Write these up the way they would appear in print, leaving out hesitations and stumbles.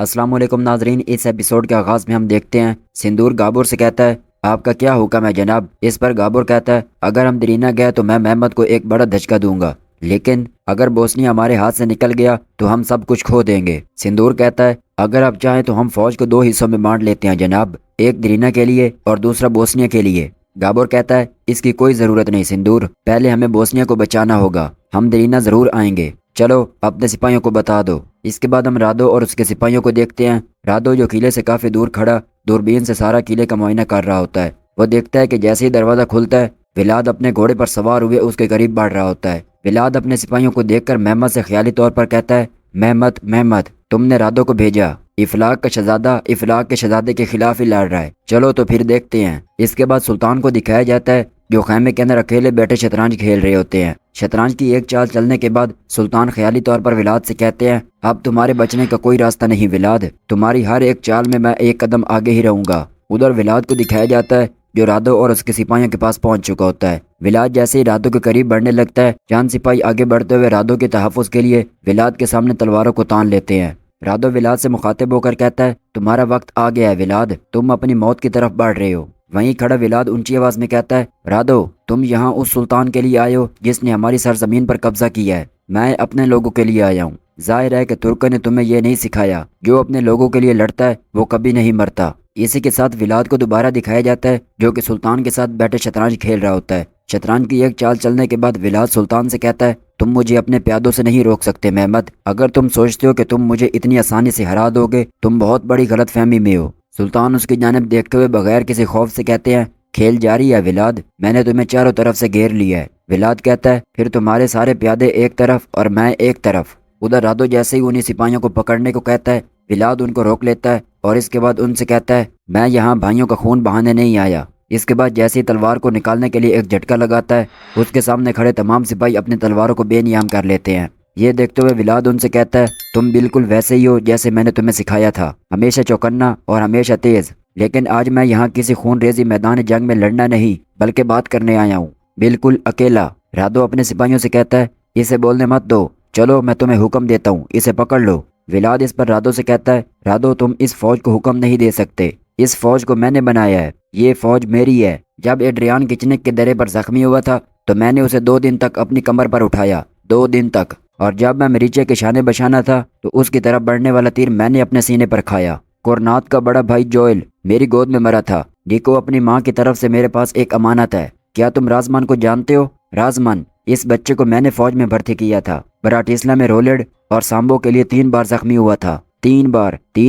السلام علیکم ناظرین، اس ایپیسوڈ کے آغاز میں ہم دیکھتے ہیں سندور گابر سے کہتا ہے آپ کا کیا حکم ہے جناب۔ اس پر گابر کہتا ہے اگر ہم درینا گئے تو میں محمد کو ایک بڑا دھچکا دوں گا، لیکن اگر بوسنیا ہمارے ہاتھ سے نکل گیا تو ہم سب کچھ کھو دیں گے۔ سندور کہتا ہے اگر آپ چاہیں تو ہم فوج کو 2 حصوں میں بانٹ لیتے ہیں جناب، ایک درینا کے لیے اور دوسرا بوسنیا کے لیے۔ گابر کہتا ہے اس کی کوئی ضرورت نہیں سندور، پہلے ہمیں بوسنیا کو بچانا ہوگا، ہم درینا ضرور آئیں گے، چلو اپنے سپاہیوں کو بتا دو۔ اس کے بعد ہم رادو اور اس کے سپاہیوں کو دیکھتے ہیں۔ رادو جو قلعے سے کافی دور کھڑا دوربین سے سارا قلعے کا معائنہ کر رہا ہوتا ہے، وہ دیکھتا ہے کہ جیسے ہی دروازہ کھلتا ہے ولاد اپنے گھوڑے پر سوار ہوئے اس کے قریب بڑھ رہا ہوتا ہے۔ ولاد اپنے سپاہیوں کو دیکھ کر محمد سے خیالی طور پر کہتا ہے محمد تم نے رادو کو بھیجا، افلاق کا شہزادہ افلاق کے شہزادے کے خلاف ہی لڑ رہا ہے، چلو تو پھر دیکھتے ہیں۔ اس کے بعد سلطان کو دکھایا جاتا ہے جو خیمے کے اندر اکیلے بیٹھے شطرنج کھیل رہے ہوتے ہیں۔ شطرنج کی ایک چال چلنے کے بعد سلطان خیالی طور پر ولاد سے کہتے ہیں اب تمہارے بچنے کا کوئی راستہ نہیں ولاد، تمہاری ہر ایک چال میں ایک قدم آگے ہی رہوں گا۔ ادھر ولاد کو دکھایا جاتا ہے جو رادو اور اس کے سپاہیوں کے پاس پہنچ چکا ہوتا ہے۔ ولاد جیسے ہی رادو کے قریب بڑھنے لگتا ہے چاند سپاہی آگے بڑھتے ہوئے رادو کے تحفظ کے لیے ولاد کے سامنے تلواروں کو تان لیتے ہیں۔ رادو ولاد سے مخاطب ہو کر کہتا ہے تمہارا وقت آ گیا ہے ولاد، تم اپنی موت کی طرف بڑھ رہے ہو۔ وہیں کھڑا ولاد اونچی آواز میں کہتا ہے رادو تم یہاں اس سلطان کے لیے آئے ہو جس نے ہماری سرزمین پر قبضہ کیا ہے، میں اپنے لوگوں کے لیے آیا ہوں۔ ظاہر ہے کہ ترکوں نے تمہیں یہ نہیں سکھایا جو اپنے لوگوں کے لیے لڑتا ہے وہ کبھی نہیں مرتا۔ اسی کے ساتھ ولاد کو دوبارہ دکھایا جاتا ہے جو کہ سلطان کے ساتھ بیٹھے شطرنج کھیل رہا ہوتا ہے۔ شطرنج کی ایک چال چلنے کے بعد ولاد سلطان سے کہتا ہے تم مجھے اپنے پیادوں سے نہیں روک سکتے محمد، اگر تم سوچتے ہو کہ تم مجھے اتنی آسانی سے ہرا دو گے تم بہت بڑی غلط فہمی میں ہو۔ سلطان اس کی جانب دیکھتے ہوئے بغیر کسی خوف سے کہتے ہیں کھیل جاری ہے ولاد، میں نے تمہیں چاروں طرف سے گھیر لیا ہے۔ ولاد کہتا ہے پھر تمہارے سارے پیادے ایک طرف اور میں ایک طرف۔ ادھر رادو جیسے ہی انہیں سپاہیوں کو پکڑنے کو کہتا ہے ولاد ان کو روک لیتا ہے اور اس کے بعد ان سے کہتا ہے میں یہاں بھائیوں کا خون بہانے نہیں آیا۔ اس کے بعد جیسے ہی تلوار کو نکالنے کے لیے ایک جھٹکا لگاتا ہے اس کے سامنے کھڑے تمام سپاہی اپنی تلواروں کو بے نیام کر لیتے ہیں۔ یہ دیکھتے ہوئے ولاد ان سے کہتا ہے تم بالکل ویسے ہی ہو جیسے میں نے تمہیں سکھایا تھا، ہمیشہ چوکنا اور ہمیشہ تیز، لیکن آج میں یہاں کسی خون ریزی میدان جنگ میں لڑنا نہیں بلکہ بات کرنے آیا ہوں، بالکل اکیلا۔ رادو اپنے سپاہیوں سے کہتا ہے اسے بولنے مت دو، چلو میں تمہیں حکم دیتا ہوں، اسے پکڑ لو۔ ولاد اس پر رادو سے کہتا ہے رادو تم اس فوج کو حکم نہیں دے سکتے، اس فوج کو میں نے بنایا ہے، یہ فوج میری ہے۔ جب ایڈریان کچنک کے درے پر زخمی ہوا تھا تو میں نے اسے 2 دن تک اپنی کمر پر اٹھایا، 2 دن تک، اور جب میں مریچے کے شانے بشانہ تھا تو اس کی طرف بڑھنے والا تیر میں نے اپنے سینے پر کھایا۔ کورنات کا بڑا بھائی جوئل میری گود میں مرا تھا، ڈیکو اپنی ماں کی طرف سے میرے پاس ایک امانت ہے۔ کیا تم رازمان کو جانتے ہو؟ رازمان، اس بچے کو میں نے فوج میں بھرتی کیا تھا، براٹیسلا میں رولڈ اور سامبو کے لیے 3 بار زخمی ہوا تھا، 3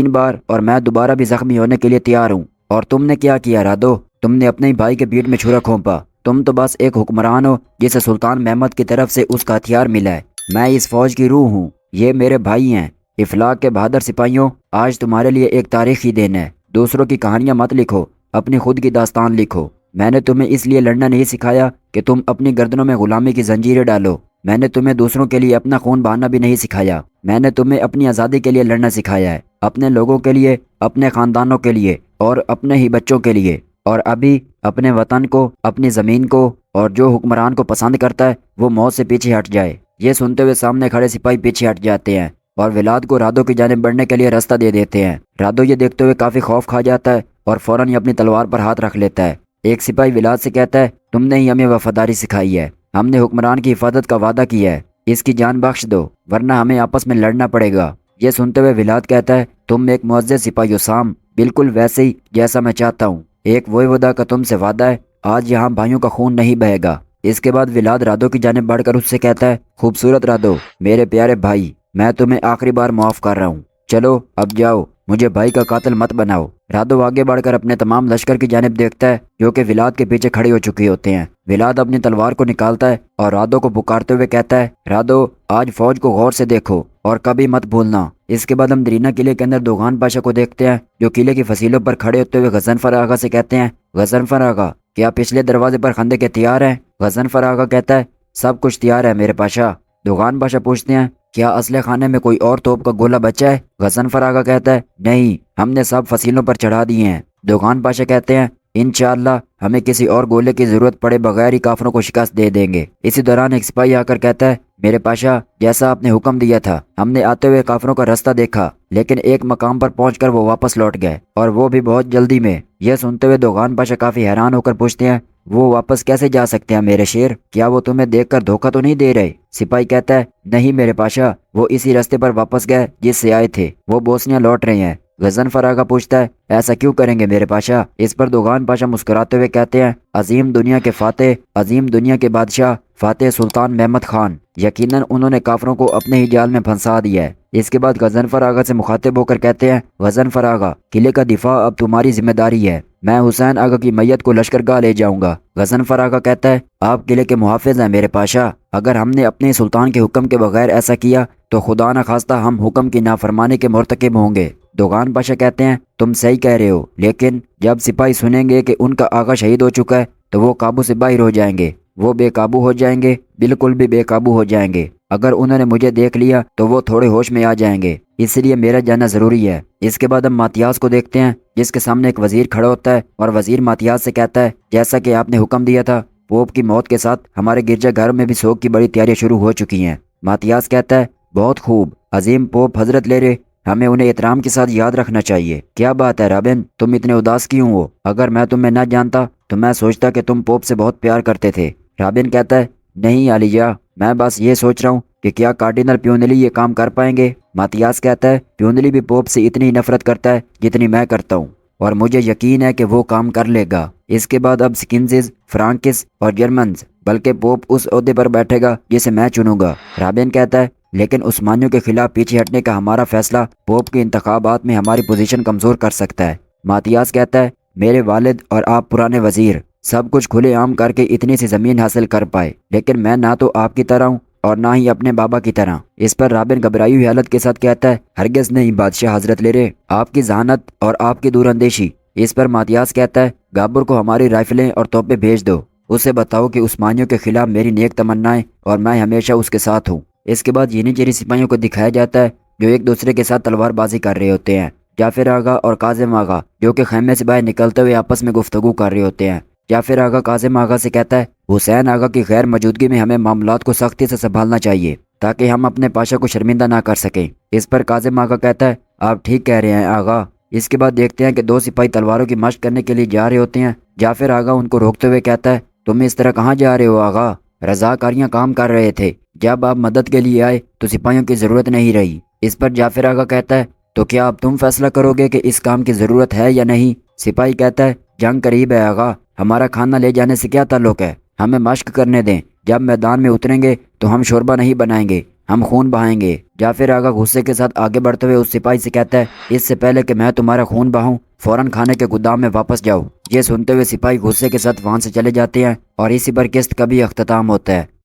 بار، اور میں دوبارہ بھی زخمی ہونے کے لیے تیار ہوں۔ اور تم نے کیا کیا رادو؟ تم نے اپنے بھائی کے پیٹ میں چھرا کھونپا، تم تو بس ایک حکمران ہو جسے سلطان محمد کی طرف سے اس کا ہتھیار ملا ہے، میں اس فوج کی روح ہوں، یہ میرے بھائی ہیں۔ افلاق کے بہادر سپاہیوں، آج تمہارے لیے ایک تاریخی دن ہے، دوسروں کی کہانیاں مت لکھو، اپنی خود کی داستان لکھو۔ میں نے تمہیں اس لیے لڑنا نہیں سکھایا کہ تم اپنی گردنوں میں غلامی کی زنجیریں ڈالو، میں نے تمہیں دوسروں کے لیے اپنا خون بہانا بھی نہیں سکھایا، میں نے تمہیں اپنی آزادی کے لیے لڑنا سکھایا ہے، اپنے لوگوں کے لیے، اپنے خاندانوں کے لیے اور اپنے ہی بچوں کے لیے، اور ابھی اپنے وطن کو، اپنی زمین کو، اور جو حکمران کو پسند کرتا ہے وہ موت سے پیچھے ہٹ جائے۔ یہ سنتے ہوئے سامنے کھڑے سپاہی پیچھے ہٹ جاتے ہیں اور ولاد کو رادو کی جانب بڑھنے کے لیے راستہ دے دیتے ہیں۔ رادو یہ دیکھتے ہوئے کافی خوف کھا جاتا ہے اور فوراً ہی اپنی تلوار پر ہاتھ رکھ لیتا ہے۔ ایک سپاہی ولاد سے کہتا ہے تم نے ہی ہمیں وفاداری سکھائی ہے، ہم نے حکمران کی حفاظت کا وعدہ کیا ہے، اس کی جان بخش دو ورنہ ہمیں آپس میں لڑنا پڑے گا۔ یہ سنتے ہوئے ولاد کہتا ہے تم ایک معزز سپاہی ہو سام، بالکل ویسے ہی جیسا میں چاہتا ہوں، ایک وویودا کا تم سے وعدہ ہے، آج یہاں بھائیوں کا خون نہیں بہے گا۔ اس کے بعد ولاد رادو کی جانب بڑھ کر اس سے کہتا ہے خوبصورت رادو، میرے پیارے بھائی، میں تمہیں آخری بار معاف کر رہا ہوں، چلو اب جاؤ، مجھے بھائی کا قاتل مت بناؤ۔ رادو آگے بڑھ کر اپنے تمام لشکر کی جانب دیکھتا ہے جو کہ ولاد کے پیچھے کھڑے ہو چکے ہوتے ہیں۔ ولاد اپنی تلوار کو نکالتا ہے اور رادو کو پکارتے ہوئے کہتا ہے رادو آج فوج کو غور سے دیکھو اور کبھی مت بھولنا۔ اس کے بعد ہم درینا قلعے کے اندر دوغان پاشا کو دیکھتے ہیں جو قلعے کی فصیلوں پر کھڑے ہوتے ہوئے غضنفر آغا سے کہتے ہیں غضنفر آغا کیا پچھلے دروازے پر خندے کے تیار ہیں؟ غضنفر آغا کہتا ہے سب کچھ تیار ہے میرے پاشا۔ دوغان پاشا پوچھتے ہیں کیا اسلحہ خانے میں کوئی اور توپ کا گولہ بچا ہے؟ غضنفر آغا کہتا ہے نہیں، ہم نے سب فصیلوں پر چڑھا دیے ہیں۔ دوغان پاشا کہتے ہیں انشاءاللہ ہمیں کسی اور گولے کی ضرورت پڑے بغیر ہی کافروں کو شکست دے دیں گے۔ اسی دوران ایک سپاہی آ کر کہتا ہے میرے پاشا جیسا آپ نے حکم دیا تھا ہم نے آتے ہوئے کافروں کا راستہ دیکھا لیکن ایک مقام پر پہنچ کر وہ واپس لوٹ گئے اور وہ بھی بہت جلدی میں۔ یہ سنتے ہوئے دوغان پاشا کافی حیران ہو کر پوچھتے ہیں وہ واپس کیسے جا سکتے ہیں میرے شیر؟ کیا وہ تمہیں دیکھ کر دھوکہ تو نہیں دے رہے؟ سپاہی کہتا ہے نہیں میرے پاشا، وہ اسی راستے پر واپس گئے جس سے آئے تھے، وہ بوسنیا لوٹ رہے ہیں۔ غضنفر آغا پوچھتا ہے ایسا کیوں کریں گے میرے پاشا؟ اس پر دوغان پاشا مسکراتے ہوئے کہتے ہیں عظیم دنیا کے فاتح، عظیم دنیا کے بادشاہ فاتح سلطان محمد خان، یقیناً انہوں نے کافروں کو اپنے ہی جال میں پھنسا دیا ہے۔ اس کے بعد غضنفر آغا سے مخاطب ہو کر کہتے ہیں غضنفر آغا، قلعے کا دفاع اب تمہاری ذمہ داری ہے، میں حسین آغا کی میت کو لشکرگاہ لے جاؤں گا۔ غضنفر آغا کہتا ہے آپ قلعے کے محافظ ہیں میرے پاشا، اگر ہم نے اپنے سلطان کے حکم کے بغیر ایسا کیا تو خدا نہ خواستہ ہم حکم کی نافرمانی کے مرتکب ہوں گے۔ دوغان پاشا کہتے ہیں تم صحیح کہہ رہے ہو، لیکن جب سپاہی سنیں گے کہ ان کا آغا شہید ہو چکا ہے تو وہ قابو سے باہر ہو جائیں گے، وہ بے قابو ہو جائیں گے، بالکل بھی بے قابو ہو جائیں گے۔ اگر انہوں نے مجھے دیکھ لیا تو وہ تھوڑے ہوش میں آ جائیں گے، اس لیے میرا جانا ضروری ہے۔ اس کے بعد ہم ماتیاس کو دیکھتے ہیں جس کے سامنے ایک وزیر کھڑا ہوتا ہے اور وزیر ماتیاس سے کہتا ہے جیسا کہ آپ نے حکم دیا تھا، پوپ کی موت کے ساتھ ہمارے گرجا گھر میں بھی سوگ کی بڑی تیاریاں شروع ہو چکی ہیں۔ ماتیاس کہتا ہے بہت خوب، عظیم پوپ حضرت لے رہے، ہمیں انہیں احترام کے ساتھ یاد رکھنا چاہیے۔ کیا بات ہے رابن، تم اتنے اداس کیوں ہو؟ اگر میں تمہیں نہ جانتا تو میں سوچتا کہ تم پوپ سے بہت پیار کرتے تھے۔ رابن کہتا ہے نہیں علیجا، میں بس یہ سوچ رہا ہوں کہ کیا کارڈینل پیونلی یہ کام کر پائیں گے۔ ماتیاس کہتا ہے پیونلی بھی پوپ سے اتنی نفرت کرتا ہے جتنی میں کرتا ہوں، اور مجھے یقین ہے کہ وہ کام کر لے گا۔ اس کے بعد اب سکنزز، فرانکس اور جرمنز، بلکہ پوپ اس عہدے پر بیٹھے گا جسے میں چنوں گا۔ رابن کہتا ہے لیکن عثمانیوں کے خلاف پیچھے ہٹنے کا ہمارا فیصلہ پوپ کے انتخابات میں ہماری پوزیشن کمزور کر سکتا ہے۔ ماتیاس کہتا ہے میرے والد اور آپ پرانے وزیر سب کچھ کھلے عام کر کے اتنی سی زمین حاصل کر پائے، لیکن میں نہ تو آپ کی طرح ہوں اور نہ ہی اپنے بابا کی طرح۔ اس پر رابن گھبرائی ہوئی حالت کے ساتھ کہتا ہے ہرگز نہیں بادشاہ حضرت لے رہے، آپ کی ذہانت اور آپ کی دور اندیشی۔ اس پر ماتیاس کہتا ہے گابر کو ہماری رائفلیں اور توپیں بھیج دو، اسے بتاؤ کہ عثمانیوں کے خلاف میری نیک تمنائیں اور میں ہمیشہ اس کے ساتھ ہوں۔ اس کے بعد ینیچری سپاہیوں کو دکھایا جاتا ہے جو ایک دوسرے کے ساتھ تلوار بازی کر رہے ہوتے ہیں۔ جعفر آغا اور کاظم آغا جو کہ خیمے سے باہر نکلتے ہوئے آپس میں گفتگو کر رہے ہوتے ہیں۔ جعفر آغا کاظم آغا سے کہتا ہے حسین آغا کی غیر موجودگی میں ہمیں معاملات کو سختی سے سنبھالنا چاہیے تاکہ ہم اپنے پاشا کو شرمندہ نہ کر سکیں۔ اس پر کاظم آغا کہتا ہے آپ ٹھیک کہہ رہے ہیں آغا۔ اس کے بعد دیکھتے ہیں کہ دو سپاہی تلواروں کی مشق کرنے کے لیے جا رہے ہوتے ہیں۔ جعفر آغا ان کو روکتے ہوئے کہتا ہے تم اس طرح کہاں جا رہے ہو آغا؟ رضاکاریاں کام کر رہے تھے، جب آپ مدد کے لیے آئے تو سپاہیوں کی ضرورت نہیں رہی۔ اس پر جعفر آغا کہتا ہے تو کیا اب تم فیصلہ کرو گے کہ اس کام کی ضرورت ہے یا نہیں؟ سپاہی کہتا ہے جنگ قریب ہے آغا، ہمارا کھانا لے جانے سے کیا تعلق ہے، ہمیں مشق کرنے دیں، جب میدان میں اتریں گے تو ہم شوربہ نہیں بنائیں گے، ہم خون بہائیں گے۔ جعفر آغا غصے کے ساتھ آگے بڑھتے ہوئے اس سپاہی سے کہتا ہے اس سے پہلے کہ میں تمہارا خون بہاؤں فوراً کھانے کے گودام میں واپس جاؤ۔ یہ سنتے ہوئے سپاہی غصے کے ساتھ وہاں سے چلے جاتے ہیں اور اسی پر قسط کا بھی اختتام ہوتا ہے۔